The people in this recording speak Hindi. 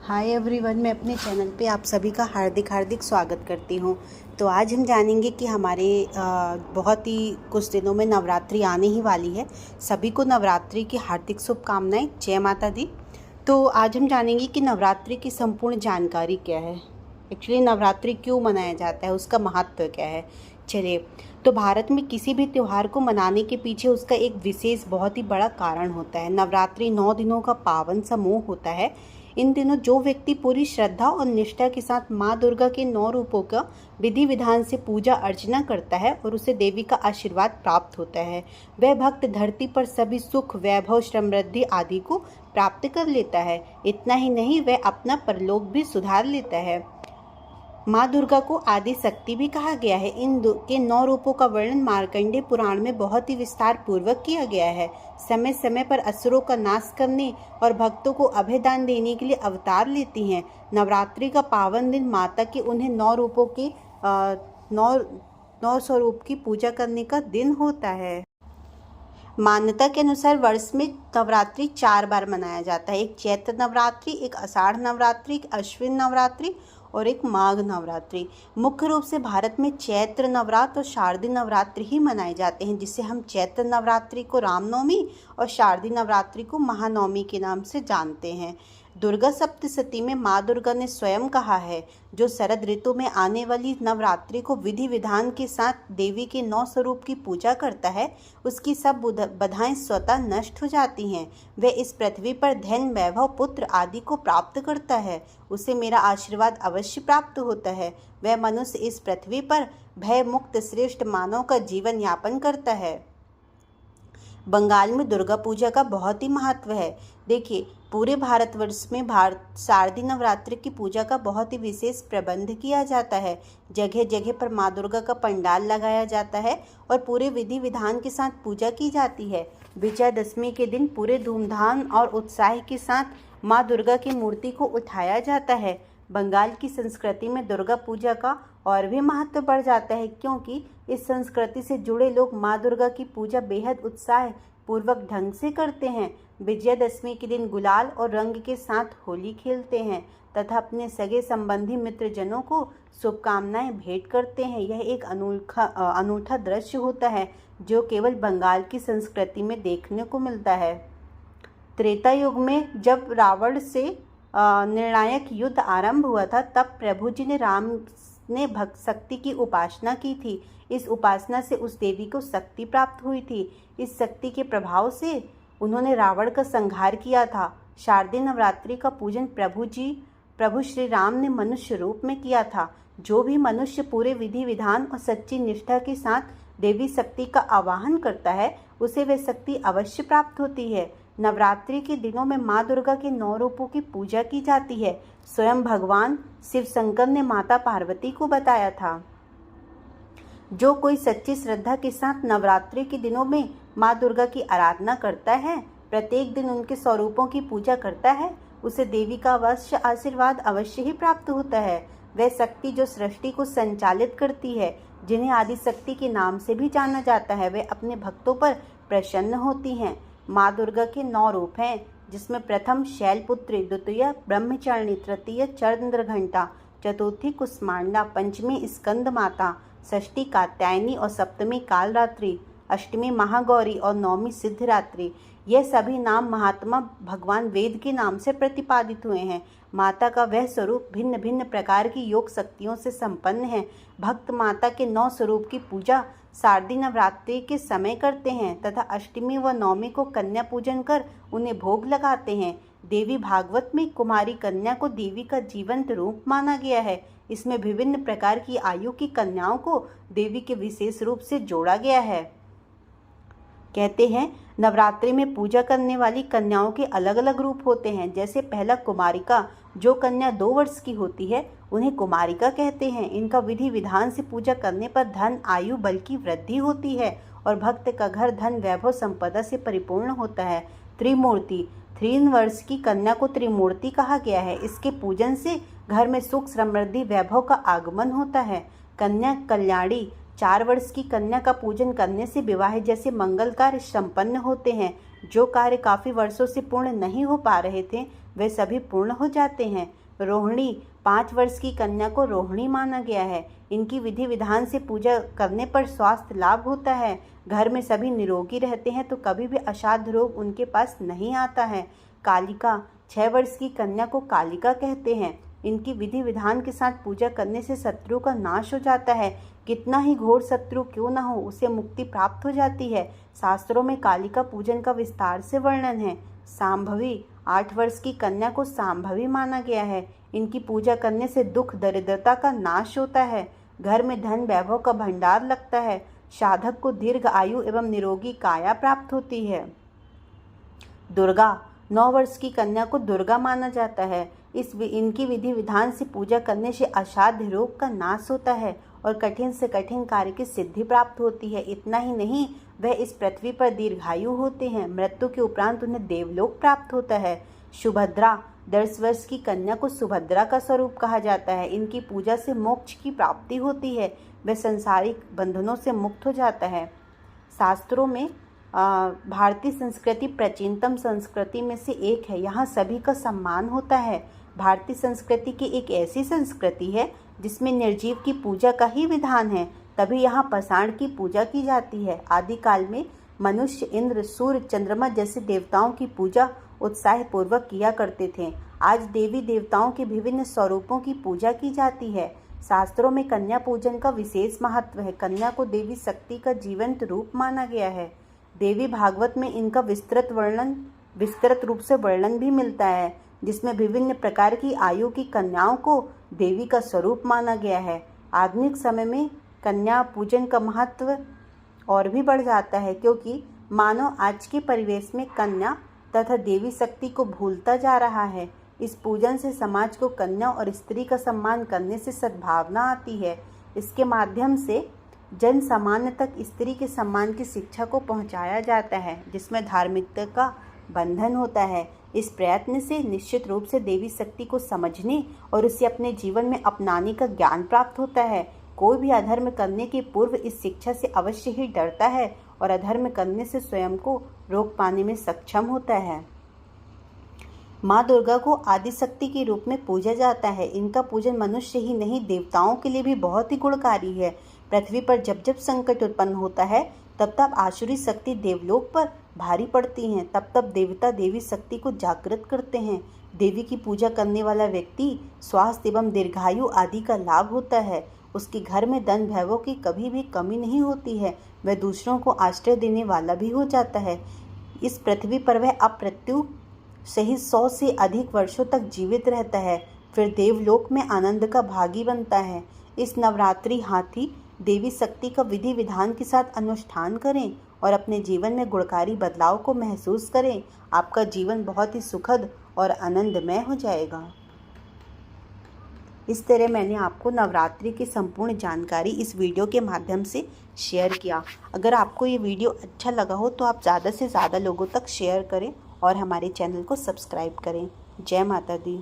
हाय एवरीवन, मैं अपने चैनल पे आप सभी का हार्दिक हार्दिक स्वागत करती हूँ। तो आज हम जानेंगे कि हमारे बहुत ही कुछ दिनों में नवरात्रि आने ही वाली है। सभी को नवरात्रि की हार्दिक शुभकामनाएं। जय माता दी। तो आज हम जानेंगे कि नवरात्रि की संपूर्ण जानकारी क्या है, एक्चुअली नवरात्रि क्यों मनाया जाता है, उसका महत्व क्या है। चलिए, तो भारत में किसी भी त्यौहार को मनाने के पीछे उसका एक विशेष बहुत ही बड़ा कारण होता है। नवरात्रि 9 दिनों का पावन समूह होता है। इन दिनों जो व्यक्ति पूरी श्रद्धा और निष्ठा के साथ माँ दुर्गा के 9 रूपों का विधि विधान से पूजा अर्चना करता है और उसे देवी का आशीर्वाद प्राप्त होता है, वह भक्त धरती पर सभी सुख, वैभव, समृद्धि आदि को प्राप्त कर लेता है। इतना ही नहीं, वह अपना परलोक भी सुधार लेता है। माँ दुर्गा को आदि शक्ति भी कहा गया है। के 9 रूपों का वर्णन मार्कंडेय पुराण में बहुत ही विस्तार पूर्वक किया गया है। समय समय पर असुरों का नाश करने और भक्तों को अभयदान देने के लिए अवतार लेती हैं। नवरात्रि का पावन दिन माता के उन्हें 9 रूपों के 9 स्वरूप की पूजा करने का दिन होता है। मान्यता के अनुसार वर्ष में नवरात्रि 4 बार मनाया जाता है। एक चैत्र नवरात्रि, एक आषाढ़ नवरात्रि, एक अश्विन नवरात्रि और एक माघ नवरात्रि। मुख्य रूप से भारत में चैत्र नवरात्र और शारदीय नवरात्रि ही मनाए जाते हैं, जिसे हम चैत्र नवरात्रि को रामनवमी और शारदीय नवरात्रि को महानवमी के नाम से जानते हैं। दुर्गा सप्तशती में माँ दुर्गा ने स्वयं कहा है, जो शरद ऋतु में आने वाली नवरात्रि को विधि विधान के साथ देवी के 9 स्वरूप की पूजा करता है, उसकी सब बाधाएं स्वतः नष्ट हो जाती हैं। वह इस पृथ्वी पर धन, वैभव, पुत्र आदि को प्राप्त करता है। उसे मेरा आशीर्वाद अवश्य प्राप्त होता है। वह मनुष्य इस पृथ्वी पर भय मुक्त श्रेष्ठ मानव का जीवन यापन करता है। बंगाल में दुर्गा पूजा का बहुत ही महत्व है। देखिए, पूरे भारतवर्ष में शारदीय नवरात्रि की पूजा का बहुत ही विशेष प्रबंध किया जाता है। जगह जगह पर माँ दुर्गा का पंडाल लगाया जाता है और पूरे विधि विधान के साथ पूजा की जाती है। विजयादशमी के दिन पूरे धूमधाम और उत्साह के साथ माँ दुर्गा की मूर्ति को उठाया जाता है। बंगाल की संस्कृति में दुर्गा पूजा का और भी महत्व बढ़ जाता है, क्योंकि इस संस्कृति से जुड़े लोग माँ दुर्गा की पूजा बेहद उत्साह पूर्वक ढंग से करते हैं। विजयादशमी के दिन गुलाल और रंग के साथ होली खेलते हैं तथा अपने सगे संबंधी मित्रजनों को शुभकामनाएं भेंट करते हैं। यह एक अनूठा दृश्य होता है जो केवल बंगाल की संस्कृति में देखने को मिलता है। त्रेता युग में जब रावण से निर्णायक युद्ध आरंभ हुआ था, तब प्रभु जी ने राम ने भक्त शक्ति की उपासना की थी। इस उपासना से उस देवी को शक्ति प्राप्त हुई थी। इस शक्ति के प्रभाव से उन्होंने रावण का संहार किया था। शारदीय नवरात्रि का पूजन प्रभु श्री राम ने मनुष्य रूप में किया था। जो भी मनुष्य पूरे विधि विधान और सच्ची निष्ठा के साथ देवी शक्ति का आवाहन करता है, उसे वह शक्ति अवश्य प्राप्त होती है। नवरात्रि के दिनों में माँ दुर्गा के 9 रूपों की पूजा की जाती है। स्वयं भगवान शिव शंकर ने माता पार्वती को बताया था। जो कोई सच्ची श्रद्धा के साथ नवरात्रि के दिनों में माँ दुर्गा की आराधना करता है, प्रत्येक दिन उनके स्वरूपों की पूजा करता है, उसे देवी का अवश्य आशीर्वाद अवश्य ही प्राप्त होता है। वह शक्ति जो सृष्टि को संचालित करती है, जिन्हें आदि शक्ति के नाम से भी जाना जाता है, वे अपने भक्तों पर प्रसन्न होती हैं। माँ दुर्गा के 9 रूप हैं, जिसमें प्रथम शैलपुत्री, द्वितीय ब्रह्मचारिणी, तृतीय चंद्रघंटा, चतुर्थी कुष्मांडा, पंचमी स्कंद माता, षष्ठी कात्यायनी और सप्तमी कालरात्रि, अष्टमी महागौरी और नौमी सिद्धरात्रि। यह सभी नाम महात्मा भगवान वेद के नाम से प्रतिपादित हुए हैं। माता का वह स्वरूप भिन्न भिन्न प्रकार की योग शक्तियों से संपन्न है। भक्त माता के 9 स्वरूप की पूजा शारदीय नवरात्रि के समय करते हैं तथा अष्टमी व नवमी को कन्या पूजन कर उन्हें भोग लगाते हैं। देवी भागवत में कुमारी कन्या को देवी का जीवंत रूप माना गया है। इसमें विभिन्न प्रकार की आयु की कन्याओं को देवी के विशेष रूप से जोड़ा गया है। कहते हैं, नवरात्रि में पूजा करने वाली कन्याओं के अलग अलग रूप होते हैं। जैसे पहला कुमारिका, जो कन्या 2 वर्ष की होती है, उन्हें कुमारिका कहते हैं। इनका विधि विधान से पूजा करने पर धन, आयु, बल की वृद्धि होती है और भक्त का घर धन, वैभव, संपदा से परिपूर्ण होता है। त्रिमूर्ति, 3 वर्ष की कन्या को त्रिमूर्ति कहा गया है। इसके पूजन से घर में सुख, समृद्धि, वैभव का आगमन होता है। कन्या कल्याणी, 4 वर्ष की कन्या का पूजन करने से विवाह जैसे मंगल कार्य संपन्न होते हैं। जो कार्य काफ़ी वर्षों से पूर्ण नहीं हो पा रहे थे, वे सभी पूर्ण हो जाते हैं। रोहिणी 5 वर्ष की कन्या को रोहिणी माना गया है। इनकी विधि विधान से पूजा करने पर स्वास्थ्य लाभ होता है। घर में सभी निरोगी रहते हैं तो कभी भी असाध्य रोग उनके पास नहीं आता है। कालिका 6 वर्ष की कन्या को कालिका कहते हैं। इनकी विधि विधान के साथ पूजा करने से शत्रु का नाश हो जाता है। कितना ही घोर शत्रु क्यों न हो, उसे मुक्ति प्राप्त हो जाती है। शास्त्रों में कालिका पूजन का विस्तार से वर्णन है। सांभवी 8 वर्ष की कन्या को सांभवी माना गया है। इनकी पूजा करने से दुख दरिद्रता का नाश होता है। घर में धन वैभव का भंडार लगता है। साधक को दीर्घ आयु एवं निरोगी काया प्राप्त होती है। दुर्गा 9 वर्ष की कन्या को दुर्गा माना जाता है। इनकी विधि विधान से पूजा करने से असाध्य रोग का नाश होता है और कठिन से कठिन कार्य की सिद्धि प्राप्त होती है। इतना ही नहीं, वह इस पृथ्वी पर दीर्घायु होते हैं। मृत्यु के उपरांत उन्हें देवलोक प्राप्त होता है। सुभद्रा 10 वर्ष की कन्या को सुभद्रा का स्वरूप कहा जाता है। इनकी पूजा से मोक्ष की प्राप्ति होती है। वह संसारिक बंधनों से मुक्त हो जाता है। शास्त्रों में भारतीय संस्कृति प्राचीनतम संस्कृति में से एक है। यहाँ सभी का सम्मान होता है। भारतीय संस्कृति की एक ऐसी संस्कृति है जिसमें निर्जीव की पूजा का ही विधान है, तभी यहाँ पाषाण की पूजा की जाती है। आदिकाल में मनुष्य इंद्र, सूर्य, चंद्रमा जैसे देवताओं की पूजा उत्साहपूर्वक किया करते थे। आज देवी देवताओं के विभिन्न स्वरूपों की पूजा की जाती है। शास्त्रों में कन्या पूजन का विशेष महत्व है। कन्या को देवी शक्ति का जीवंत रूप माना गया है। देवी भागवत में इनका विस्तृत रूप से वर्णन भी मिलता है, जिसमें विभिन्न प्रकार की आयु की कन्याओं को देवी का स्वरूप माना गया है। आधुनिक समय में कन्या पूजन का महत्व और भी बढ़ जाता है, क्योंकि मानव आज के परिवेश में कन्या तथा देवी शक्ति को भूलता जा रहा है। इस पूजन से समाज को कन्या और स्त्री का सम्मान करने से सद्भावना आती है। इसके माध्यम से जन सामान्य तक स्त्री के सम्मान की शिक्षा को पहुंचाया जाता है, जिसमें धार्मिकता का बंधन होता है। इस प्रयत्न से निश्चित रूप से देवी शक्ति को समझने और उसे अपने जीवन में अपनाने का ज्ञान प्राप्त होता है। कोई भी अधर्म करने के पूर्व इस शिक्षा से अवश्य ही डरता है और अधर्म करने से स्वयं को रोक पाने में सक्षम होता है। माँ दुर्गा को आदिशक्ति के रूप में पूजा जाता है। इनका पूजन मनुष्य ही नहीं, देवताओं के लिए भी बहुत ही गुणकारी है। पृथ्वी पर जब जब संकट उत्पन्न होता है, तब तब आसुरी शक्ति देवलोक पर भारी पड़ती हैं। तब तब देवता देवी शक्ति को जागृत करते हैं। देवी की पूजा करने वाला व्यक्ति स्वास्थ्य एवं दीर्घायु आदि का लाभ होता है। उसके घर में धन वैभव की कभी भी कमी नहीं होती है। वह दूसरों को आश्रय देने वाला भी हो जाता है। इस पृथ्वी पर वह अपमृत्यु सहित 100 से अधिक वर्षों तक जीवित रहता है, फिर देवलोक में आनंद का भागी बनता है। इस नवरात्रि हाथी देवी शक्ति का विधि विधान के साथ अनुष्ठान करें और अपने जीवन में गुणकारी बदलाव को महसूस करें। आपका जीवन बहुत ही सुखद और आनंदमय हो जाएगा। इस तरह मैंने आपको नवरात्रि की संपूर्ण जानकारी इस वीडियो के माध्यम से शेयर किया। अगर आपको ये वीडियो अच्छा लगा हो तो आप ज़्यादा से ज़्यादा लोगों तक शेयर करें और हमारे चैनल को सब्सक्राइब करें। जय माता दी।